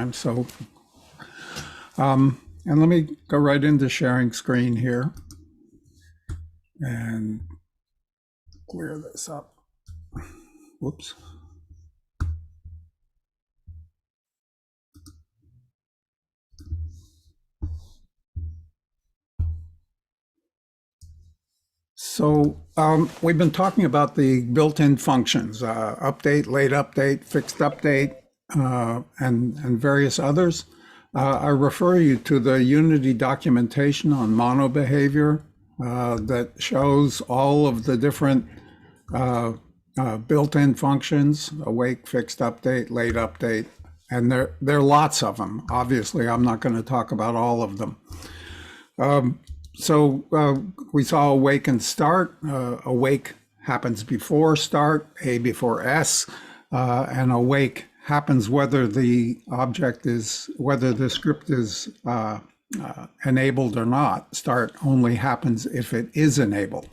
time. So, and let me go right into sharing screen here and clear this up. Whoops. So we've been talking about the built-in functions, update, late update, fixed update, and various others. I refer you to the Unity documentation on mono behavior that shows all of the different built-in functions: awake, fixed update, late update, and there are lots of them. Obviously, I'm not going to talk about all of them. So we saw awake and start. Awake happens before start, A before S, and awake happens whether the script is enabled or not. Start only happens if it is enabled.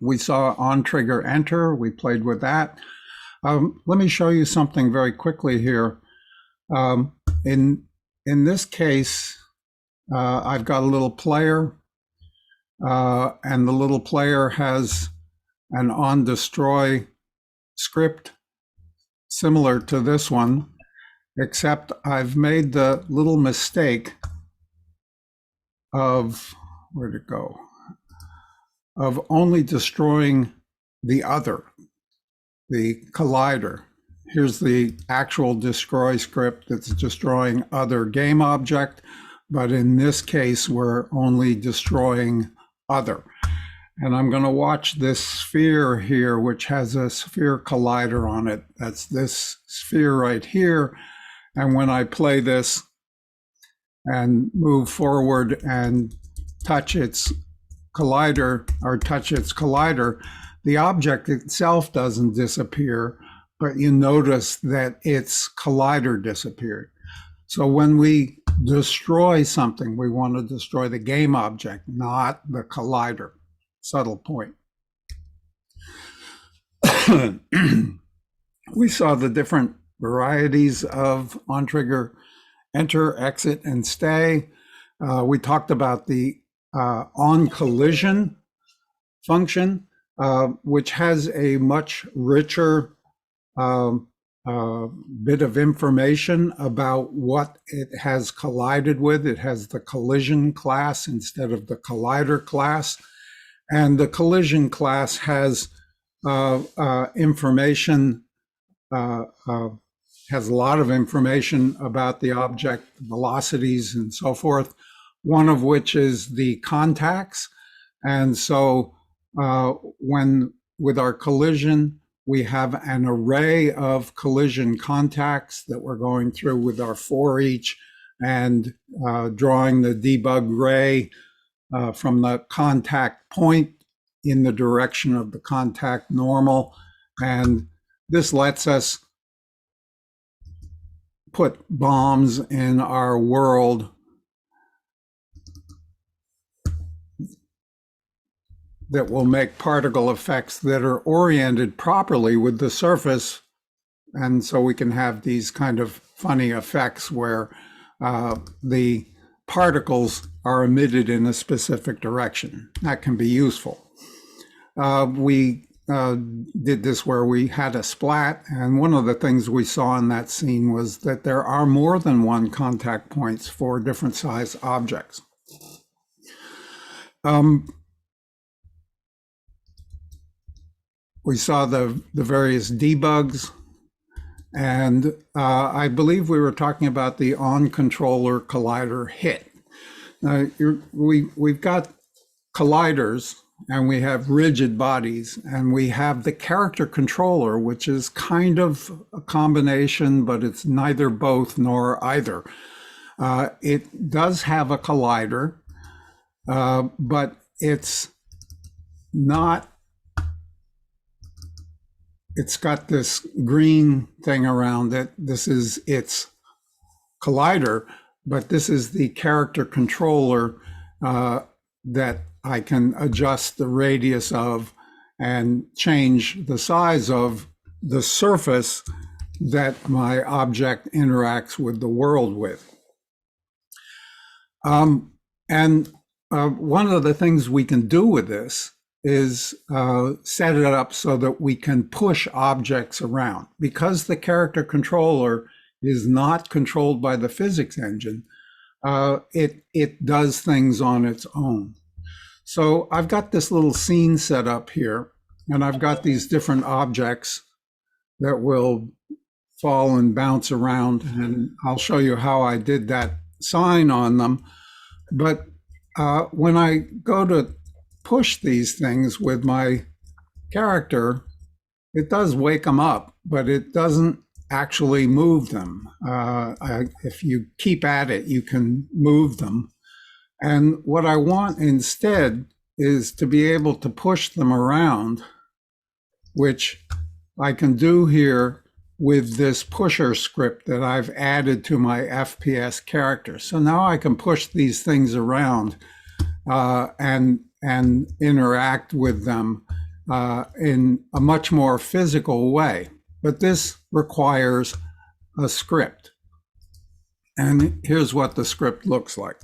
We saw on trigger enter. We played with that. Let me show you something very quickly here. In this case, I've got a little player, and the little player has an OnDestroy script similar to this one, except I've made the little mistake of, where'd it go? Of only destroying the other, the collider. Here's the actual destroy script that's destroying other game object. But in this case, we're only destroying other. And I'm going to watch this sphere here, which has a sphere collider on it. That's this sphere right here. And when I play this and move forward and touch its collider, the object itself doesn't disappear, but you notice that its collider disappeared. So when we destroy something, we want to destroy the game object, not the collider. Subtle point. We saw the different varieties of on-trigger enter, exit, and stay. We talked about the OnCollision function, which has a much richer bit of information about what it has collided with. It has the collision class instead of the collider class. And the collision class has information, has a lot of information about the object, velocities and so forth, one of which is the contacts. And so when with our collision, we have an array of collision contacts that we're going through with our for each and drawing the debug ray from the contact point in the direction of the contact normal. And this lets us put bombs in our world that will make particle effects that are oriented properly with the surface. And so we can have these kind of funny effects where the particles are emitted in a specific direction. That can be useful. We did this where we had a splat, and one of the things we saw in that scene was that there are more than one contact points for different size objects. We saw the various debugs, and I believe we were talking about the on-controller collider hit. Now, we've got colliders, and we have rigid bodies, and we have the character controller, which is kind of a combination, but it's neither both nor either. It does have a collider, but it's not. It's got this green thing around it. This is its collider, but this is the character controller that I can adjust the radius of and change the size of the surface that my object interacts with the world with. And one of the things we can do with this is set it up so that we can push objects around. Because the character controller is not controlled by the physics engine, it does things on its own. So I've got this little scene set up here, and I've got these different objects that will fall and bounce around, and I'll show you how I did that sign on them. But when I go to push these things with my character, it does wake them up, but it doesn't actually move them. If you keep at it, you can move them. And what I want instead is to be able to push them around, which I can do here with this pusher script that I've added to my FPS character. So now I can push these things around and interact with them in a much more physical way. But this requires a script. And here's what the script looks like.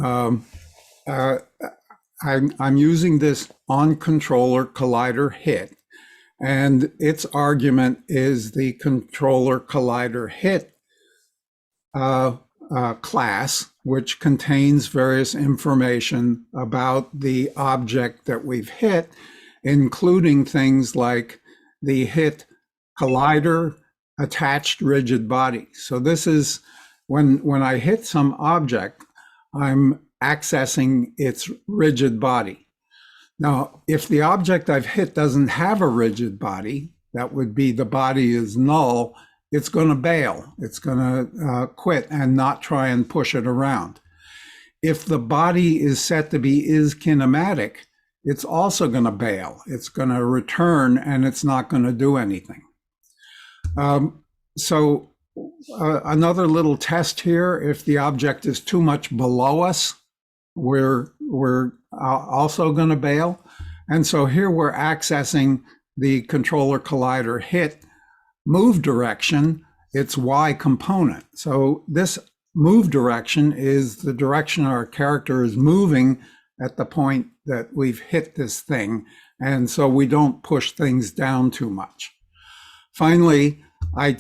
I'm using this on-controller collider hit, and its argument is the controller collider hit class, which contains various information about the object that we've hit, including things like the hit collider attached rigid body. So this is when I hit some object, I'm accessing its rigid body. Now, if the object I've hit doesn't have a rigid body, that would be the body is null, it's going to bail. It's going to quit and not try and push it around. If the body is set to be is kinematic, it's also going to bail. It's going to return and it's not going to do anything. Another little test here, if the object is too much below us, we're also going to bail. And so here we're accessing the controller collider hit move direction, its Y component. So this move direction is the direction our character is moving at the point that we've hit this thing. And so we don't push things down too much. Finally, I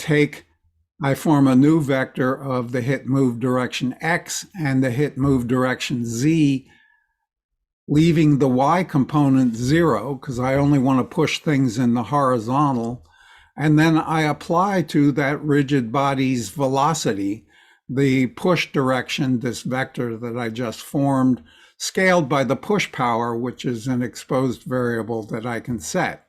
form a new vector of the hit move direction X and the hit move direction Z, leaving the Y component 0, because I only want to push things in the horizontal. And then I apply to that rigid body's velocity the push direction, this vector that I just formed, scaled by the push power, which is an exposed variable that I can set.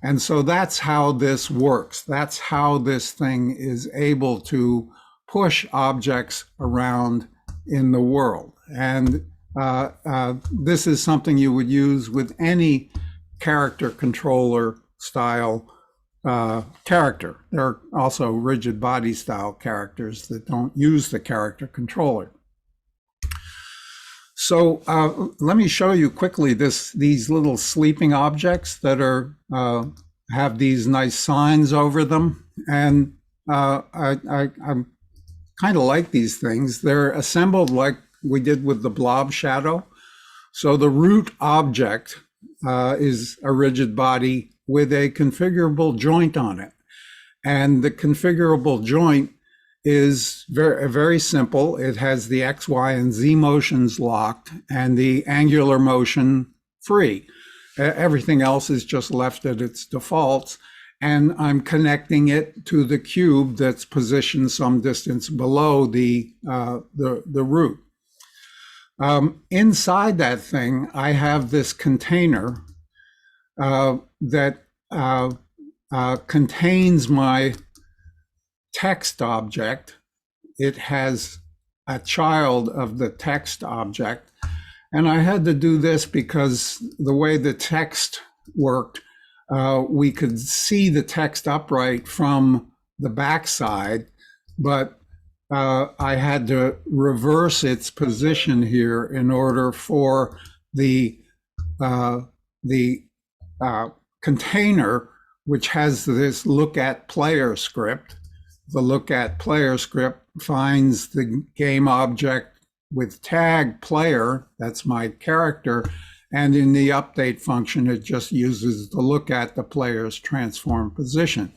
And so that's how this works. That's how this thing is able to push objects around in the world. And this is something you would use with any character controller style character. There are also rigid body style characters that don't use the character controller. So let me show you quickly these little sleeping objects that are have these nice signs over them, and I kind of like these things. They're assembled like we did with the blob shadow. So the root object is a rigid body with a configurable joint on it, and the configurable joint is very simple. It has the X, Y, and Z motions locked and the angular motion free. Everything else is just left at its defaults. And I'm connecting it to the cube that's positioned some distance below the root. Inside that thing, I have this container that contains my text object. It has a child of the text object. And I had to do this because the way the text worked, we could see the text upright from the backside, but I had to reverse its position here in order for the container which has this look at player script. The look at player script finds the game object with tag player, that's my character, and in the update function, it just uses the look at the player's transform position.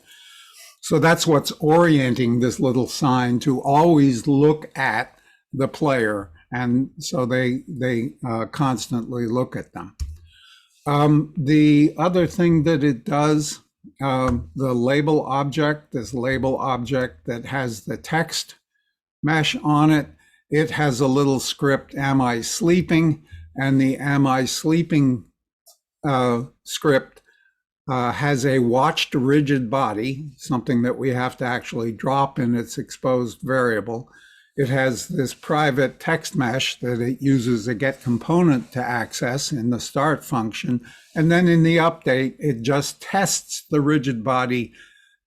So that's what's orienting this little sign to always look at the player, and so they constantly look at them. The other thing that it does, the label object, this label object that has the text mesh on it, it has a little script, am I sleeping? And the am I sleeping script has a watched rigid body, something that we have to actually drop in its exposed variable. It has this private text mesh that it uses a get component to access in the start function. And then in the update, it just tests the rigid body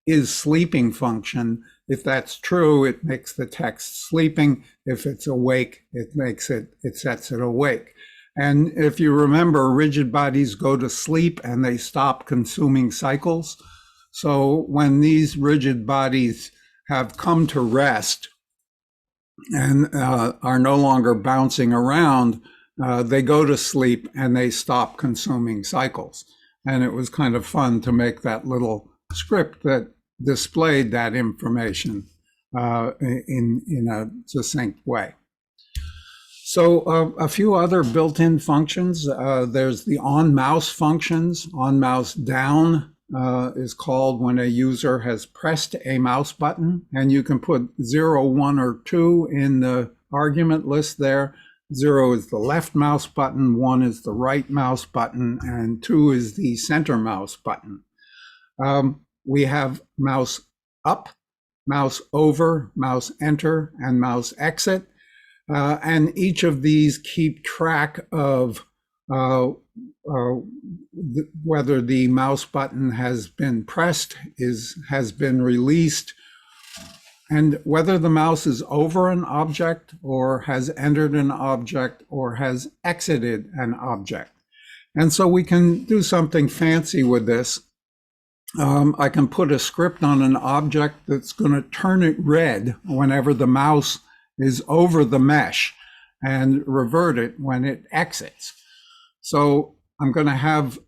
is sleeping function. If that's true, it makes the text sleeping. If it's awake, it sets it awake. And if you remember, rigid bodies go to sleep and they stop consuming cycles. So when these rigid bodies have come to rest and are no longer bouncing around, they go to sleep and they stop consuming cycles. And it was kind of fun to make that little script that displayed that information in a succinct way. So a few other built-in functions. There's the OnMouse functions. OnMouse down is called when a user has pressed a mouse button, and you can put 0, 1, or 2 in the argument list there. 0 is the left mouse button, 1 is the right mouse button, and 2 is the center mouse button. We have mouse up, mouse over, mouse enter, and mouse exit. And each of these keep track of whether the mouse button has been pressed, has been released, and whether the mouse is over an object or has entered an object or has exited an object. And so we can do something fancy with this. I can put a script on an object that's going to turn it red whenever the mouse is over the mesh and revert it when it exits. So I'm going to have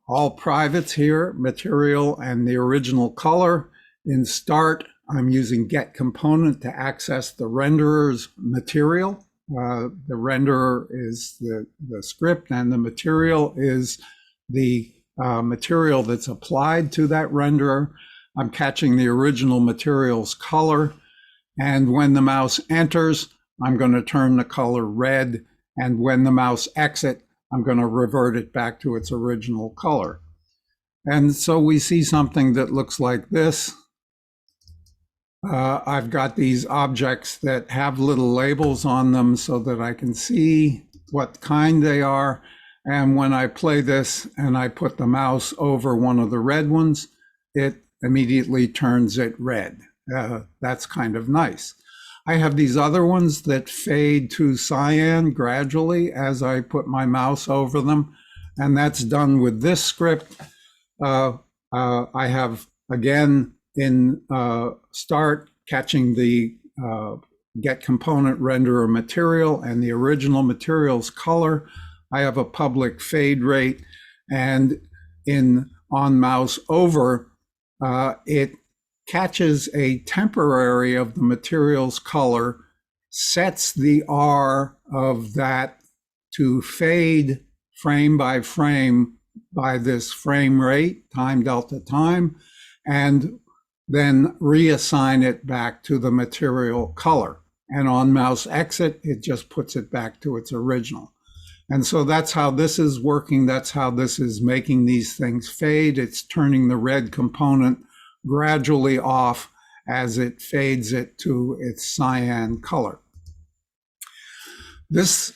all privates here, material and the original color. In start, I'm using get component to access the renderer's material. The renderer is the script, and the material is the material that's applied to that renderer. I'm catching the original material's color. And when the mouse enters, I'm going to turn the color red. And when the mouse exits, I'm going to revert it back to its original color. And so we see something that looks like this. I've got these objects that have little labels on them so that I can see what kind they are. And when I play this and I put the mouse over one of the red ones, it immediately turns it red. That's kind of nice. I have these other ones that fade to cyan gradually as I put my mouse over them, and that's done with this script. I have, again, in start, catching the get component renderer material and the original material's color. I have a public fade rate, and in OnMouse over, it catches a temporary of the material's color, sets the R of that to fade frame by frame by this frame rate, time delta time, and then reassign it back to the material color. And on mouse exit, it just puts it back to its original. And so that's how this is working. That's how this is making these things fade. It's turning the red component gradually off as it fades it to its cyan color. A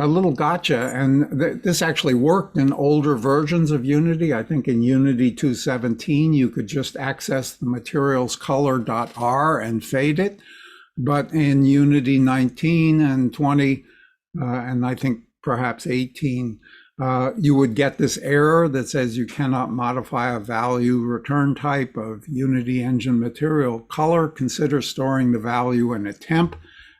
little gotcha, and this actually worked in older versions of Unity. I think in Unity 2.17, you could just access the materials color.r and fade it. But in Unity 19 and 20, and I think perhaps 18, you would get this error that says you cannot modify a value return type of Unity Engine Material Color. Consider storing the value in a temp.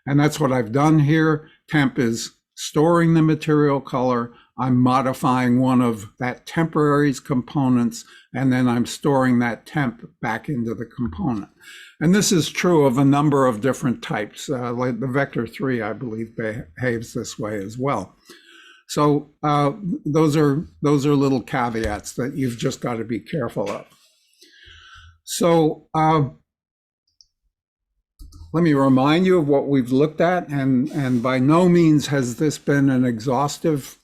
And that's what I've done here. Temp is storing the material color. I'm modifying one of that temporary's components, and then I'm storing that temp back into the component. And this is true of a number of different types. Like the vector 3, I believe, behaves this way as well. So those are little caveats that you've just got to be careful of. So let me remind you of what we've looked at, and by no means has this been an exhaustive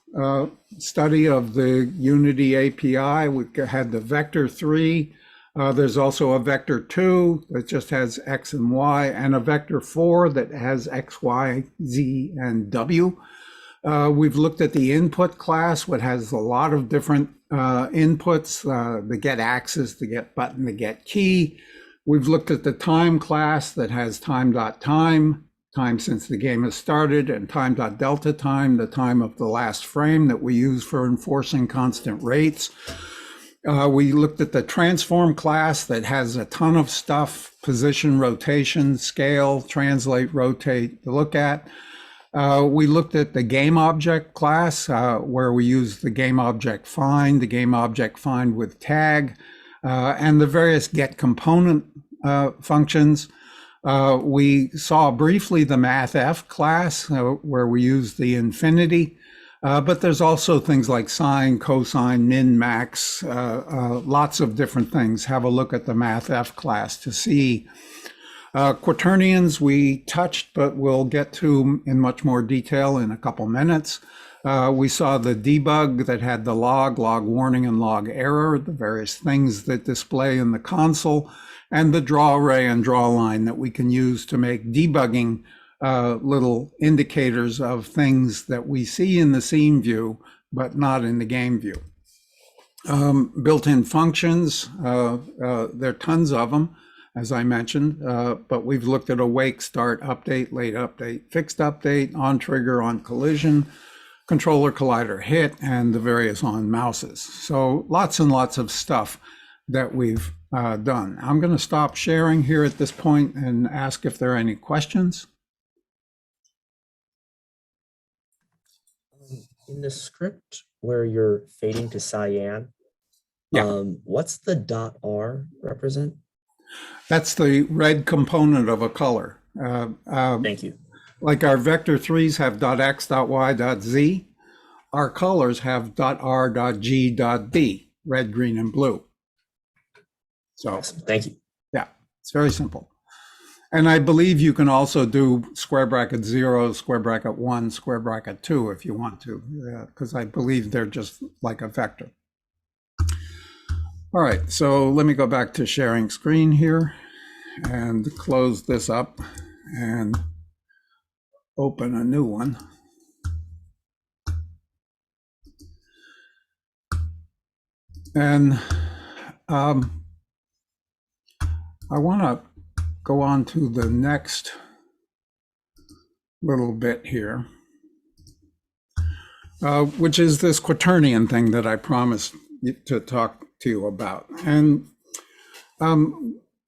study of the Unity API. We had the vector 3. There's also a vector 2 that just has X and Y, and a vector 4 that has X, Y, Z, and W. We've looked at the input class, which has a lot of different inputs, the get axis, the get button, the get key. We've looked at the time class that has time.time, time since the game has started, and time.delta time, the time of the last frame that we use for enforcing constant rates. We looked at the transform class that has a ton of stuff: position, rotation, scale, translate, rotate to look at. We looked at the game object class where we use the game object find, the game object find with tag, and the various get component functions. We saw briefly the mathf class where we use the infinity, but there's also things like sine, cosine, min, max, lots of different things. Have a look at the mathf class to see. Quaternions we touched, but we'll get to in much more detail in a couple minutes. We saw the debug that had the log warning, and log error, the various things that display in the console, and the draw array and draw line that we can use to make debugging little indicators of things that we see in the scene view, but not in the game view. Built-in functions, there are tons of them, as I mentioned, but we've looked at awake, start, update, late update, fixed update, on trigger, on collision, controller, collider, hit, and the various on mouses. So lots and lots of stuff that we've done. I'm going to stop sharing here at this point and ask if there are any questions. In the script where you're fading to cyan, what's the .r represent? That's the red component of a color. Thank you. Like our vector 3s have .x, .y, .z, our colors have .r, .g, .b, red, green, and blue. So awesome. Thank you. Yeah, it's very simple. And I believe you can also do square bracket 0, square bracket 1, square bracket 2 if you want to, because I believe they're just like a vector. All right, so let me go back to sharing screen here and close this up and open a new one. And I want to go on to the next little bit here, which is this Quaternion thing that I promised to talk to you about. And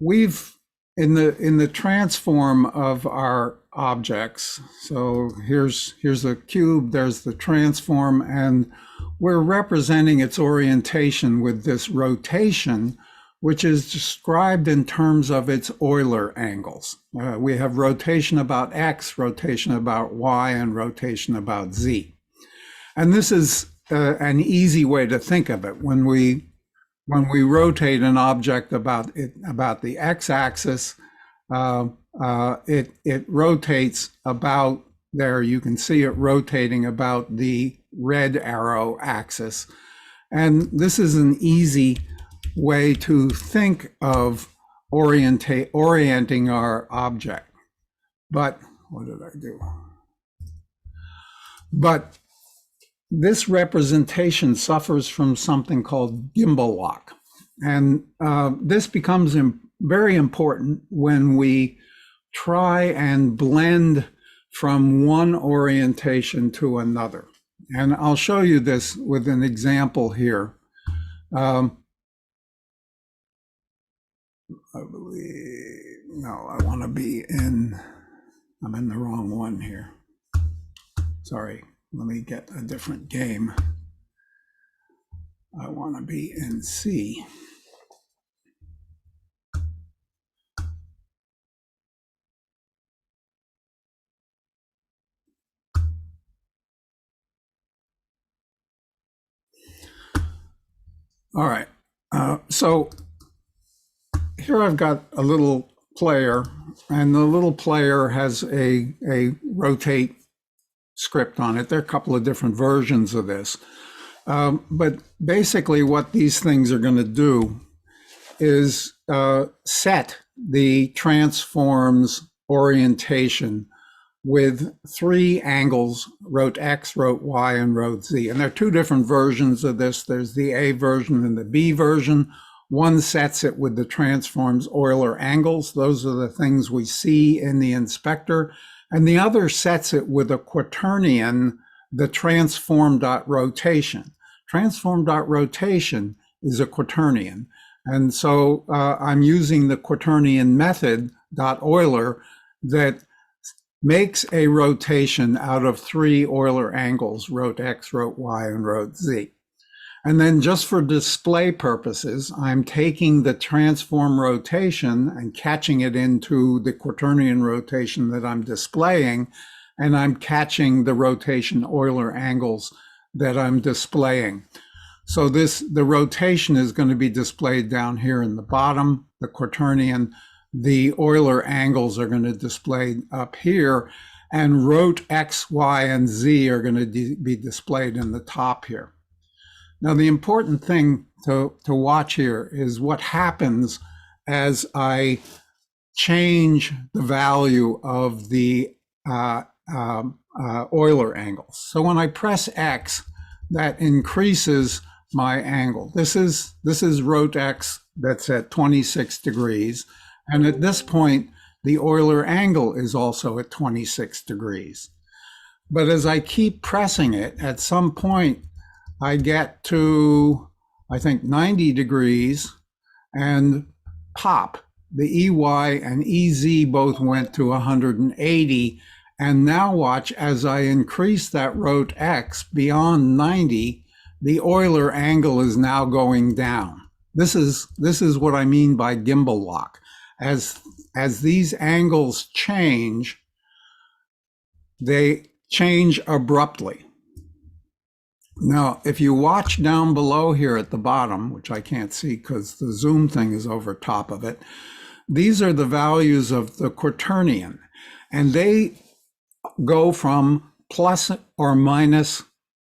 we've in the transform of our objects. So here's a cube, there's the transform, and we're representing its orientation with this rotation, which is described in terms of its Euler angles. We have rotation about X, rotation about Y, and rotation about Z. And this is an easy way to think of it. When we rotate an object about the X-axis, it rotates about there. You can see it rotating about the red arrow axis. And this is an easy way to think of orienting our object. But what did I do? But this representation suffers from something called gimbal lock. And this becomes very important when we try and blend from one orientation to another. And I'll show you this with an example here. I believe, no, I want to be in, I'm in the wrong one here. Sorry, let me get a different game. I want to be in C. All right, so here I've got a little player, and the little player has a rotate script on it. There are a couple of different versions of this. But basically what these things are going to do is set the transform's orientation with three angles, rot X, rot Y, and rot Z. And there are two different versions of this. There's the A version and the B version. One sets it with the transform's Euler angles. Those are the things we see in the inspector. And the other sets it with a quaternion, the transform.rotation. Transform.rotation is a quaternion. And so I'm using the quaternion method, .Euler, that makes a rotation out of three Euler angles, rot X, rot Y, and rot Z. And then just for display purposes, I'm taking the transform rotation and catching it into the quaternion rotation that I'm displaying, and I'm catching the rotation Euler angles that I'm displaying. So the rotation is going to be displayed down here in the bottom, the quaternion. The Euler angles are going to display up here, and rot X, Y, and Z are going to be displayed in the top here. Now, the important thing to watch here is what happens as I change the value of the Euler angles. So when I press X, that increases my angle. This is rot X that's at 26 degrees. And at this point, the Euler angle is also at 26 degrees. But as I keep pressing it, at some point, I get to, I think, 90 degrees and pop. The EY and EZ both went to 180. And now watch, as I increase that rot X beyond 90, the Euler angle is now going down. This is what I mean by gimbal lock. As these angles change, they change abruptly. Now, if you watch down below here at the bottom, which I can't see because the zoom thing is over top of it, these are the values of the quaternion, and they go from plus or minus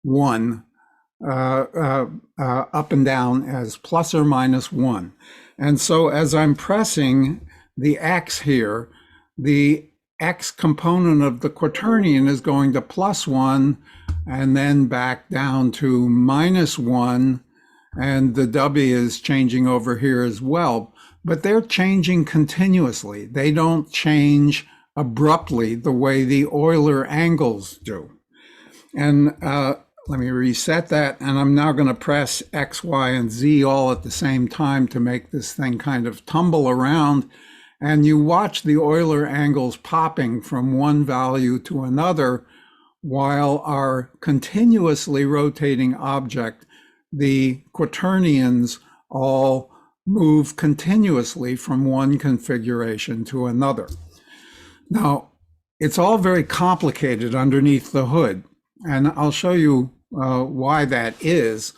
1 up and down as plus or minus 1. And so as I'm pressing the X here, the X component of the quaternion is going to plus 1 and then back down to minus 1. And the W is changing over here as well. But they're changing continuously. They don't change abruptly the way the Euler angles do. And let me reset that. And I'm now going to press X, Y, and Z all at the same time to make this thing kind of tumble around. And you watch the Euler angles popping from one value to another, while our continuously rotating object, the quaternions, all move continuously from one configuration to another. Now, it's all very complicated underneath the hood, and I'll show you why that is.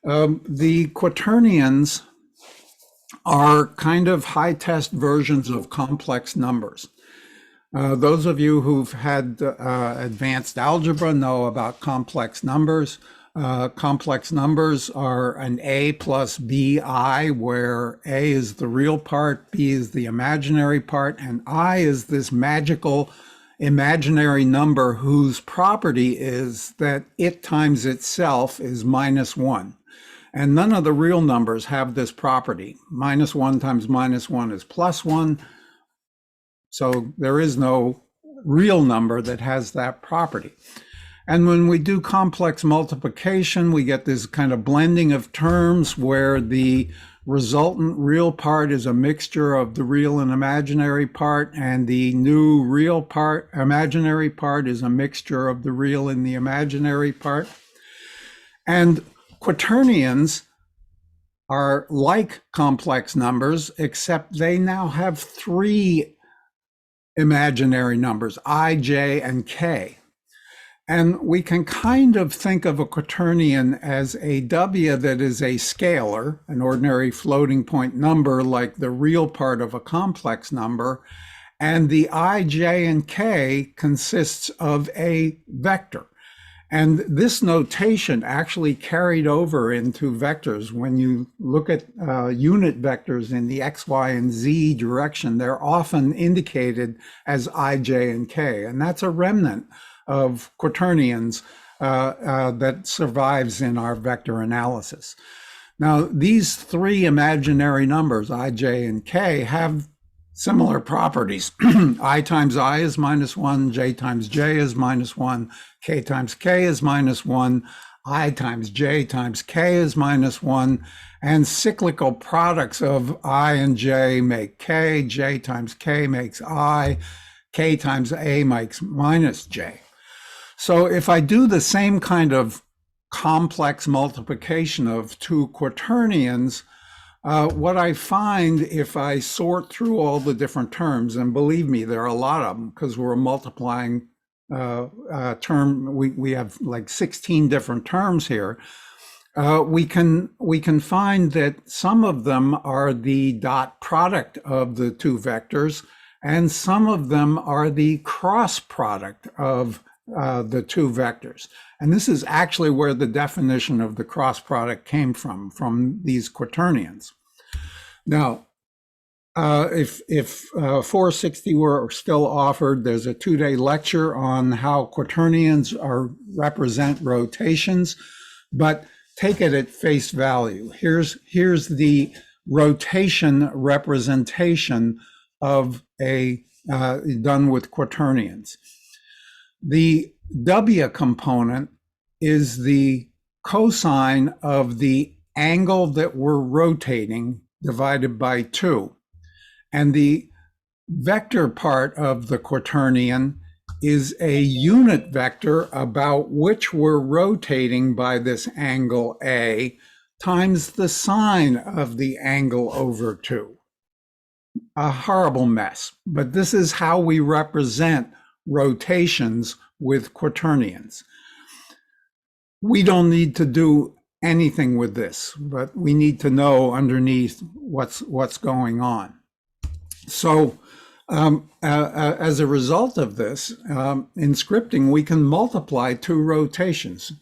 The quaternions are kind of high-test versions of complex numbers. Those of you who've had advanced algebra know about complex numbers. Complex numbers are an A plus BI, where A is the real part, B is the imaginary part, and I is this magical imaginary number whose property is that it times itself is minus 1. And none of the real numbers have this property. Minus 1 times minus 1 is plus 1. So there is no real number that has that property. And when we do complex multiplication, we get this kind of blending of terms where the resultant real part is a mixture of the real and imaginary part, and the new real part, imaginary part, is a mixture of the real and the imaginary part. And quaternions are like complex numbers, except they now have three imaginary numbers, I, J, and K. And we can kind of think of a quaternion as a W that is a scalar, an ordinary floating point number like the real part of a complex number. And the I, J, and K consists of a vector. And this notation actually carried over into vectors. When you look at unit vectors in the X, Y, and Z direction, they're often indicated as I, J, and K. And that's a remnant of quaternions that survives in our vector analysis. Now, these three imaginary numbers, I, J, and K, have similar properties. I times I is -1, J times J is -1, K times K is -1, I times J times K is -1, and cyclical products of I and J make K, J times K makes I, K times A makes -J. So if I do the same kind of complex multiplication of two quaternions, what I find if I sort through all the different terms, and believe me, there are a lot of them because we're multiplying we have like 16 different terms here. We can find that some of them are the dot product of the two vectors, and some of them are the cross product of the two vectors. And this is actually where the definition of the cross product came from these quaternions. Now, if 460 were still offered, there's a 2-day lecture on how quaternions represent rotations, but take it at face value. Here's the rotation representation of a done with quaternions. The W component is the cosine of the angle that we're rotating divided by 2. And the vector part of the quaternion is a unit vector about which we're rotating by this angle A times the sine of the angle over 2. A horrible mess, but this is how we represent rotations with quaternions. We don't need to do anything with this, but we need to know underneath what's going on. So as a result of this, in scripting, we can multiply two rotations.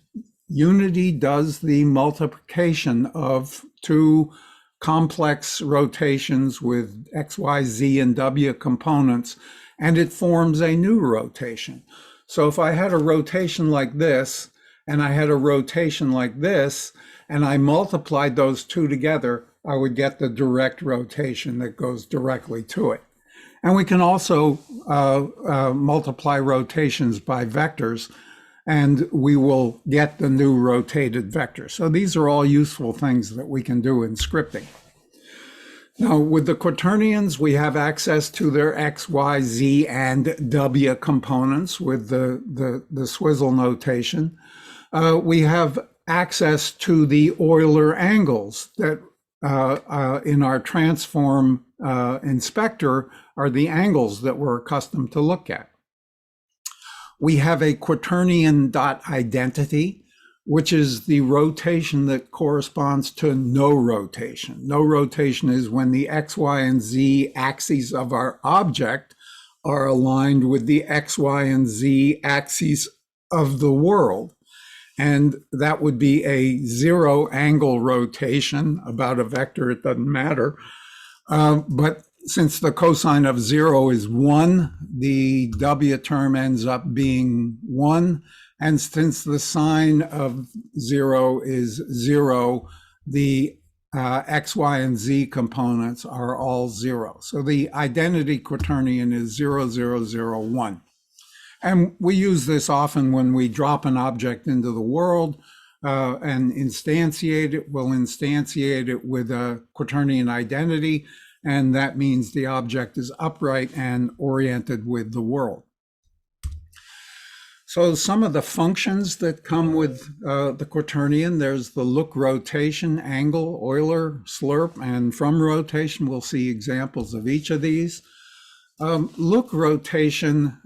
Unity does the multiplication of two complex rotations with X, Y, Z, and W components, and it forms a new rotation. So if I had a rotation like this, and I had a rotation like this, and I multiplied those two together, I would get the direct rotation that goes directly to it. And we can also multiply rotations by vectors, and we will get the new rotated vector. So these are all useful things that we can do in scripting. Now, with the quaternions, we have access to their X, Y, Z, and W components with the swizzle notation. We have access to the Euler angles that in our transform inspector are the angles that we're accustomed to look at. We have a quaternion dot identity, which is the rotation that corresponds to no rotation. No rotation is when the X, Y, and Z axes of our object are aligned with the X, Y, and Z axes of the world. And that would be a zero angle rotation about a vector, it doesn't matter. But since the cosine of 0 is 1, the W term ends up being 1. And since the sine of 0 is 0, the X, Y, and Z components are all 0. So the identity quaternion is 0, 0, 0, 1. And we use this often when we drop an object into the world and instantiate it. We'll instantiate it with a Quaternion identity, and that means the object is upright and oriented with the world. So some of the functions that come with the Quaternion, there's the look, rotation, angle, Euler, slurp, and from rotation. We'll see examples of each of these. Look rotation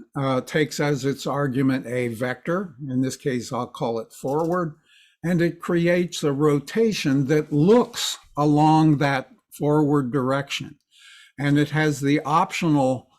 takes as its argument a vector. In this case, I'll call it forward, and it creates a rotation that looks along that forward direction. And it has the optional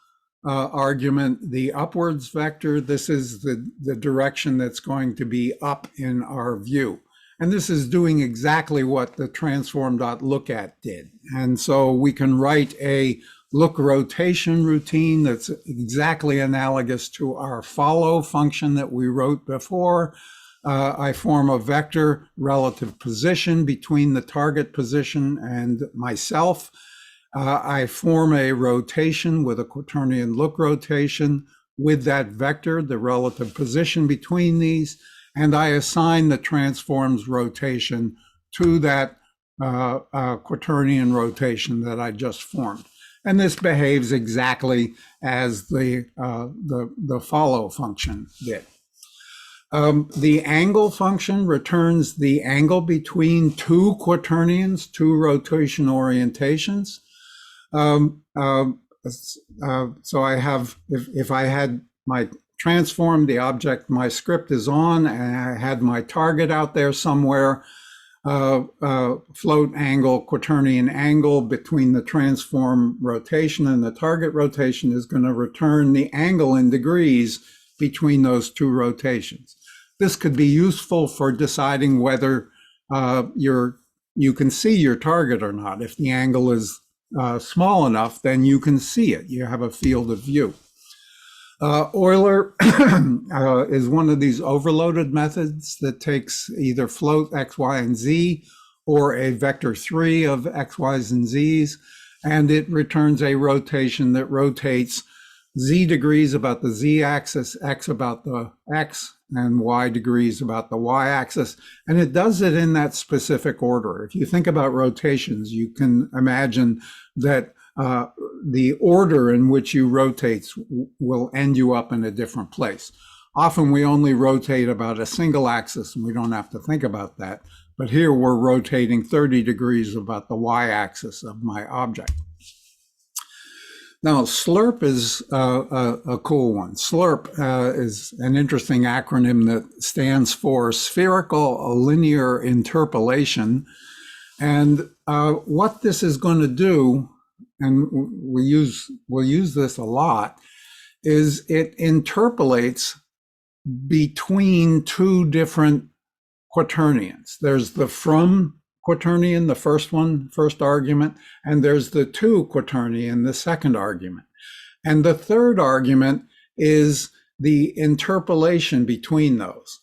argument, the upwards vector. This is the direction that's going to be up in our view. And this is doing exactly what the transform.lookAt did. And so we can write a look rotation routine that's exactly analogous to our follow function that we wrote before. I form a vector relative position between the target position and myself. I form a rotation with a Quaternion look rotation with that vector, the relative position between these, and I assign the transform's rotation to that Quaternion rotation that I just formed. And this behaves exactly as the follow function did. The angle function returns the angle between two Quaternions, two rotation orientations. So I have, if I had my transform, the object my script is on, and I had my target out there somewhere, float angle, Quaternion angle between the transform rotation and the target rotation is going to return the angle in degrees between those two rotations. This could be useful for deciding whether you can see your target or not. If the angle is small enough, then you can see it. You have a field of view. Euler is one of these overloaded methods that takes either float x, y, and z, or a vector 3 of x, y's, and z's, and it returns a rotation that rotates z degrees about the z-axis, x about the x, and y degrees about the y-axis, and it does it in that specific order. If you think about rotations, you can imagine that the order in which you rotate will end you up in a different place. Often we only rotate about a single axis and we don't have to think about that. But here we're rotating 30 degrees about the y-axis of my object. Now, slurp is a cool one. Slurp is an interesting acronym that stands for spherical linear interpolation. And what this is going to do, and we'll use this a lot, is it interpolates between two different Quaternions. There's the from Quaternion, the first argument, and there's the to Quaternion, the second argument. And the third argument is the interpolation between those.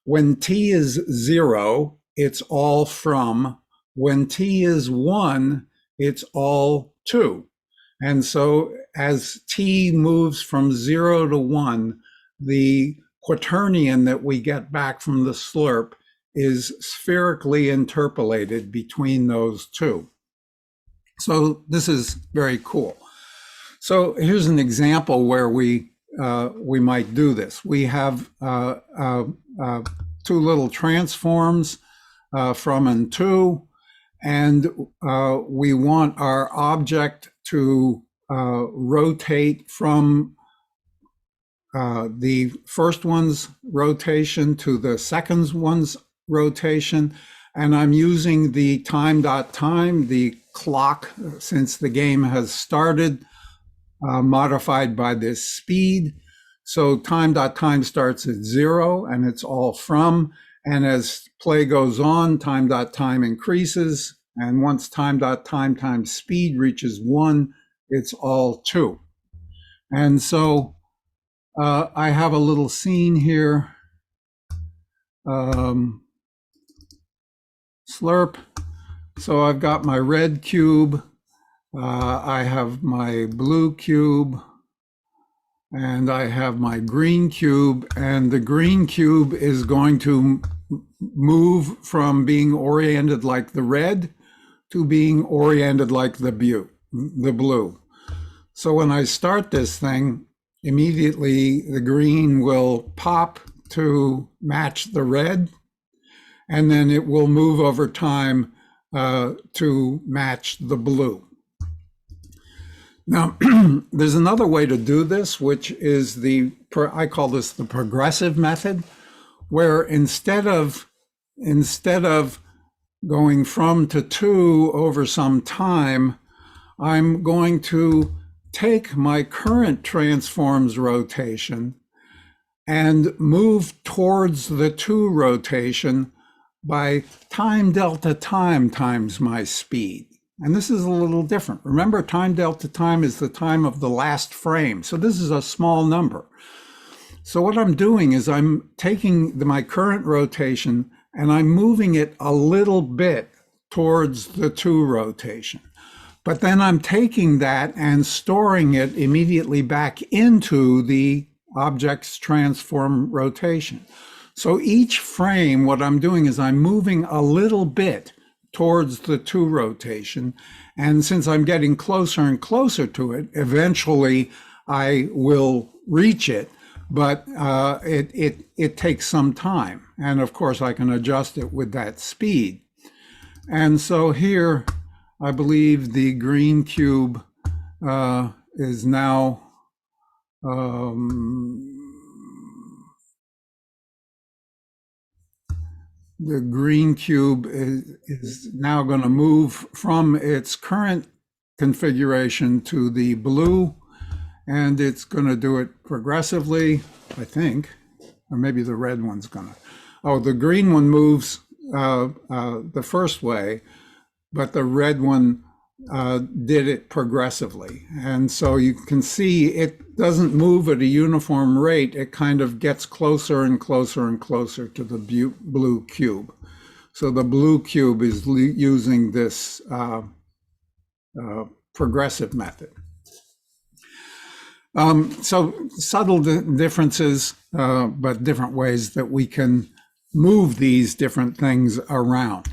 When t is 0, it's all from. When t is 1, it's all to. And so as t moves from 0 to 1, the Quaternion that we get back from the slurp is spherically interpolated between those two. So this is very cool. So here's an example where we might do this. We have two little transforms, from and to, and we want our object to rotate from the first one's rotation to the second one's rotation. And I'm using the time.time, the clock, since the game has started, modified by this speed. So time.time starts at 0 and it's all from. And as play goes on, time.time increases. And once time.time times speed reaches 1, it's all to. And so I have a little scene here. Slurp. So I've got my red cube. I have my blue cube. and I have my green cube, and the green cube is going to move from being oriented like the red to being oriented like the blue. So when I start this thing, immediately the green will pop to match the red, and then it will move over time to match the blue. Now, there's another way to do this, which is I call this the progressive method, where instead of going from to to over some time, I'm going to take my current transform's rotation and move towards the to rotation by time delta time times my speed. And this is a little different. Remember, time delta time is the time of the last frame. So this is a small number. So what I'm doing is I'm taking my current rotation and I'm moving it a little bit towards the to rotation. But then I'm taking that and storing it immediately back into the object's transform rotation. So each frame, what I'm doing is I'm moving a little bit towards the to rotation. And since I'm getting closer and closer to it, eventually I will reach it, but it takes some time. And of course I can adjust it with that speed. And so here, I believe the green cube is now the green cube is now going to move from its current configuration to the blue, and it's going to do it progressively, I think, or maybe the red one's going to. Oh, the green one moves the first way, but the red one did it progressively. And so you can see it doesn't move at a uniform rate. It kind of gets closer and closer and closer to the blue cube. So the blue cube is using this progressive method. So subtle differences, but different ways that we can move these different things around.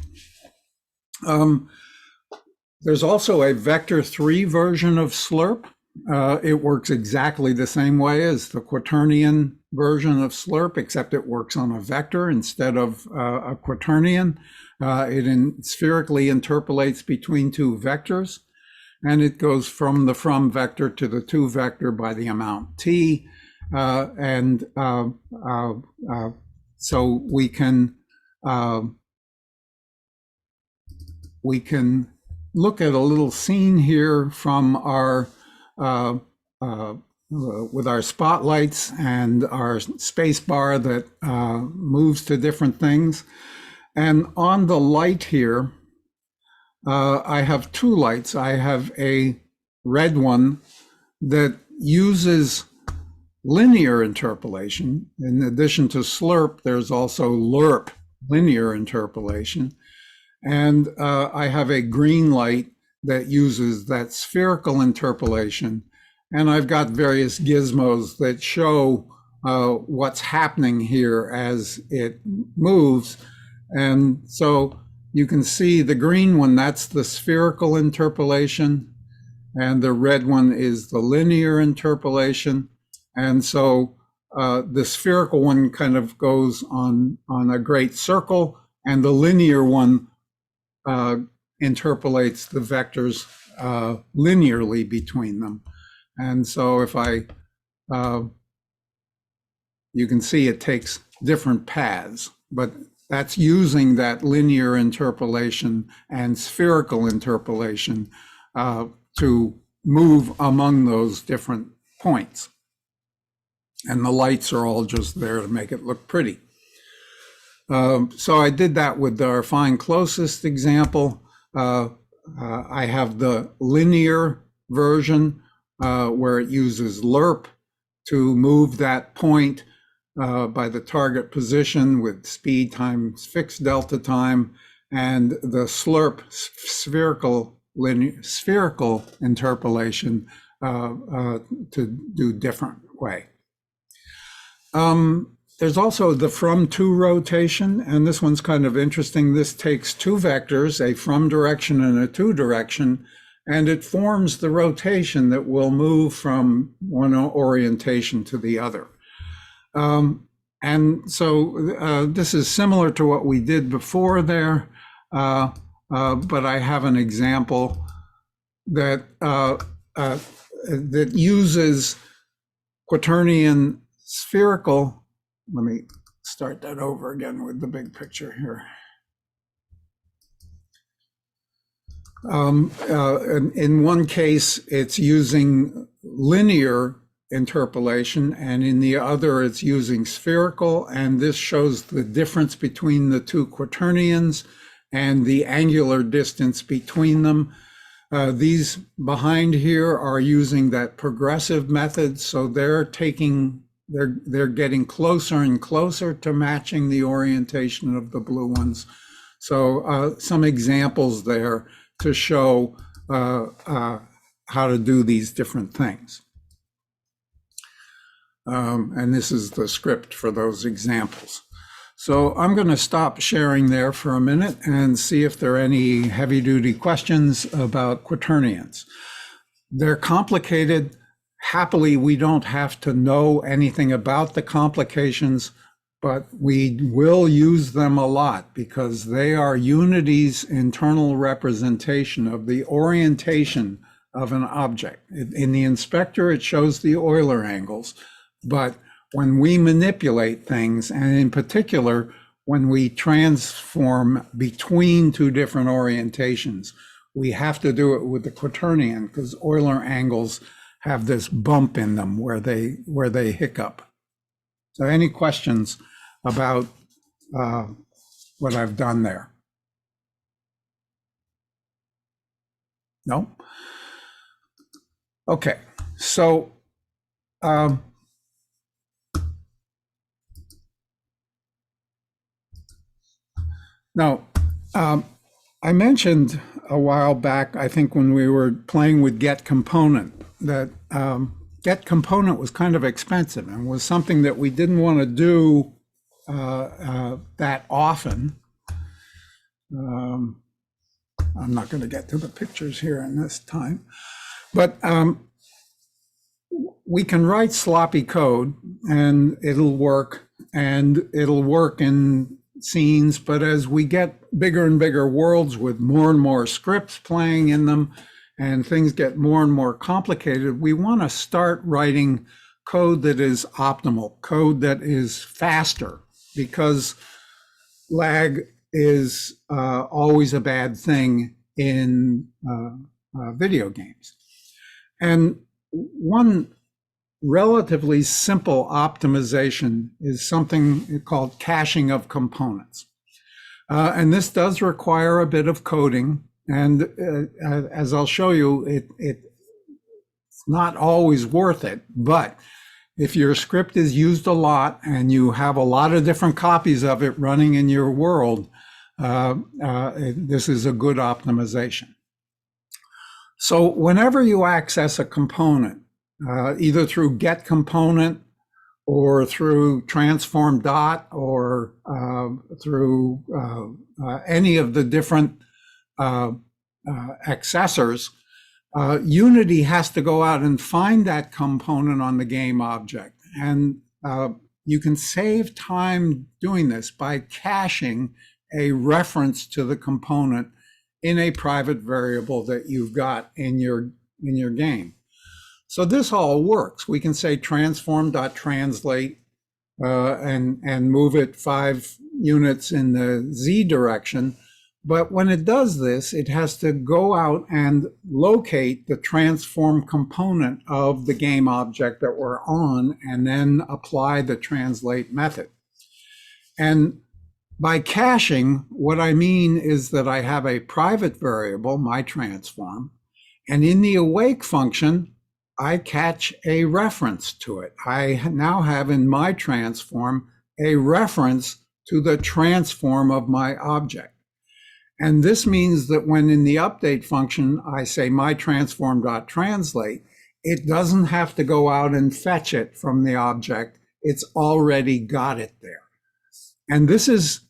There's also a vector 3 version of Slurp. It works exactly the same way as the Quaternion version of Slurp, except it works on a vector instead of a Quaternion. It spherically interpolates between two vectors, and it goes from the from vector to the to vector by the amount t. So we can look at a little scene here from our with our spotlights and our space bar that moves to different things. And on the light here, I have two lights. I have a red one that uses linear interpolation. In addition to Slurp, there's also LURP, linear interpolation. And I have a green light that uses that spherical interpolation. And I've got various gizmos that show what's happening here as it moves. And so you can see the green one, that's the spherical interpolation, and the red one is the linear interpolation. And so the spherical one kind of goes on a great circle, and the linear one interpolates the vectors linearly between them. And so if you can see it takes different paths, but that's using that linear interpolation and spherical interpolation to move among those different points. And the lights are all just there to make it look pretty. So I did that with our find closest example. I have the linear version where it uses LURP to move that point by the target position with speed times fixed delta time, and the Slurp spherical interpolation to do different way. There's also the from to rotation, and this one's kind of interesting. This takes two vectors, a from direction and a to direction, and it forms the rotation that will move from one orientation to the other. And so this is similar to what we did before there, but I have an example that that uses Quaternion spherical. Let me start that over again with the big picture here. In one case, it's using linear interpolation, and in the other, it's using spherical. And this shows the difference between the two Quaternions and the angular distance between them. These behind here are using that progressive method, so they're getting closer and closer to matching the orientation of the blue ones. So some examples there to show how to do these different things. And this is the script for those examples. So I'm going to stop sharing there for a minute and see if there are any heavy-duty questions about Quaternions. They're complicated. Happily, we don't have to know anything about the complications, but we will use them a lot because they are Unity's internal representation of the orientation of an object. In the inspector, it shows the Euler angles, but when we manipulate things, and in particular, when we transform between two different orientations, we have to do it with the Quaternion because Euler angles have this bump in them where they hiccup. So any questions about what I've done there? No? Okay, so now, I mentioned a while back, I think when we were playing with get component, that get component was kind of expensive and was something that we didn't want to do that often. I'm not going to get to the pictures here in this time, but we can write sloppy code and it'll work in scenes, but as we get bigger and bigger worlds with more and more scripts playing in them and things get more and more complicated, we want to start writing code that is optimal, code that is faster, because lag is always a bad thing in video games. And one relatively simple optimization is something called caching of components. And this does require a bit of coding. And as I'll show you, it's not always worth it. But if your script is used a lot and you have a lot of different copies of it running in your world, this is a good optimization. So whenever you access a component, either through get component or through transform dot or through any of the different accessors, Unity has to go out and find that component on the game object. And you can save time doing this by caching a reference to the component in a private variable that you've got in your game. So this all works. We can say transform.translate and move it 5 units in the Z direction. But when it does this, it has to go out and locate the transform component of the game object that we're on and then apply the translate method. And by caching, what I mean is that I have a private variable, my transform, and in the awake function, I catch a reference to it. I now have in my transform a reference to the transform of my object. And this means that when in the update function, I say my transform.translate, it doesn't have to go out and fetch it from the object. It's already got it there. And this is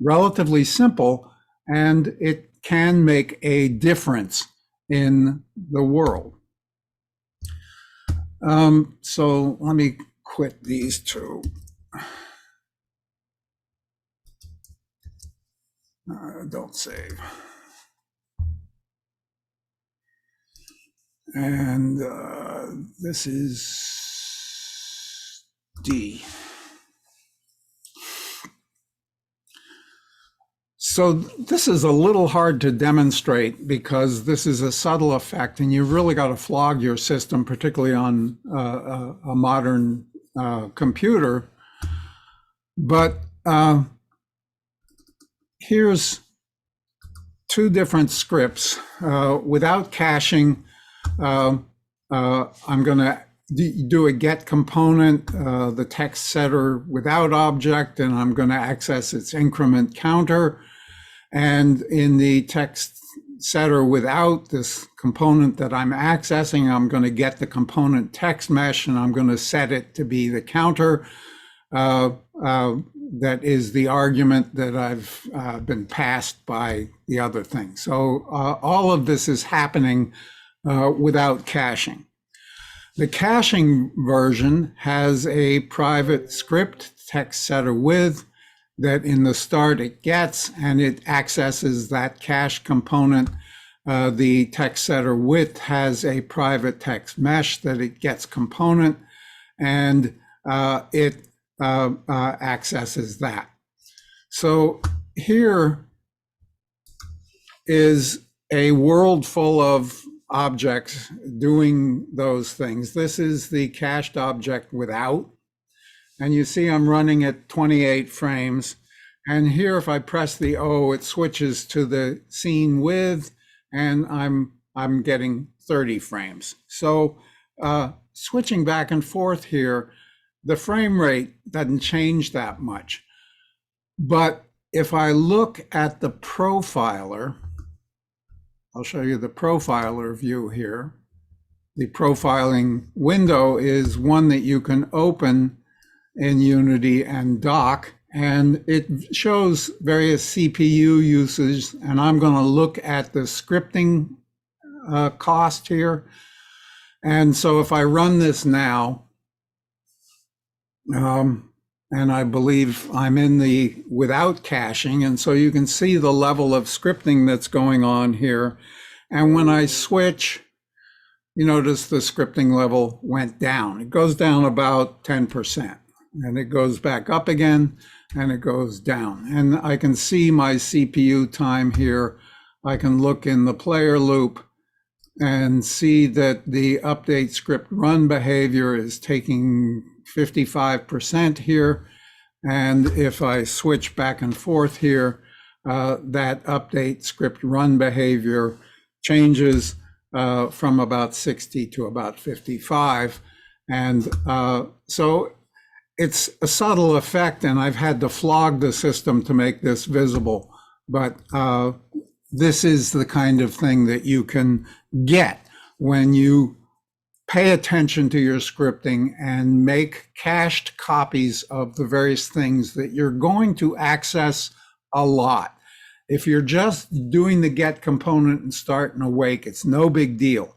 relatively simple, and it can make a difference in the world. So let me quit these two. Don't save. And this is D. So this is a little hard to demonstrate because this is a subtle effect, and you've really got to flog your system, particularly on a modern computer. But here's two different scripts. Without caching, I'm going to do a get component, the text setter without object, and I'm going to access its increment counter. And in the text setter without this component that I'm accessing, I'm going to get the component text mesh, and I'm going to set it to be the counter. That is the argument that I've been passed by the other thing. So all of this is happening without caching. The caching version has a private script text setter with that in the start it gets, and it accesses that cache component. The text setter width has a private text mesh that it gets component, and it accesses that. So here is a world full of objects doing those things. This is the cached object without. And you see I'm running at 28 frames. And here, if I press the O, it switches to the scene with, and I'm getting 30 frames. So switching back and forth here, the frame rate doesn't change that much. But if I look at the profiler, I'll show you the profiler view here. The profiling window is one that you can open in Unity and dock, and it shows various CPU uses, and I'm going to look at the scripting cost here. And so if I run this now, and I believe I'm in the without caching, and so you can see the level of scripting that's going on here. And when I switch, you notice the scripting level went down. It goes down about 10%. And it goes back up again, and it goes down. And I can see my CPU time here. I can look in the player loop and see that the update script run behavior is taking 55% here. And if I switch back and forth here, that update script run behavior changes from about 60 to about 55. And so it's a subtle effect, and I've had to flog the system to make this visible. But this is the kind of thing that you can get when you pay attention to your scripting and make cached copies of the various things that you're going to access a lot. If you're just doing the get component and start and awake, it's no big deal.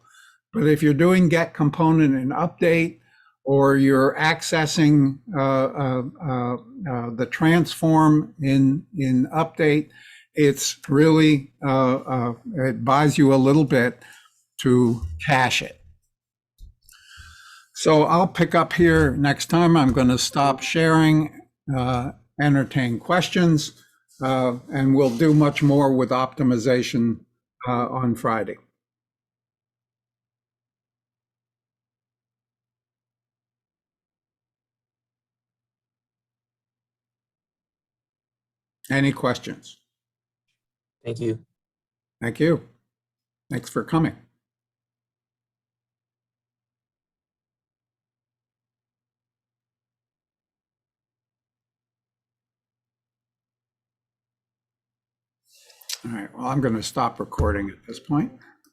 But if you're doing get component and update, or you're accessing the transform in update, it's really, it buys you a little bit to cache it. So I'll pick up here next time. I'm going to stop sharing, entertain questions, and we'll do much more with optimization on Friday. Any questions? Thank you. Thank you. Thanks for coming. All right, well, I'm going to stop recording at this point.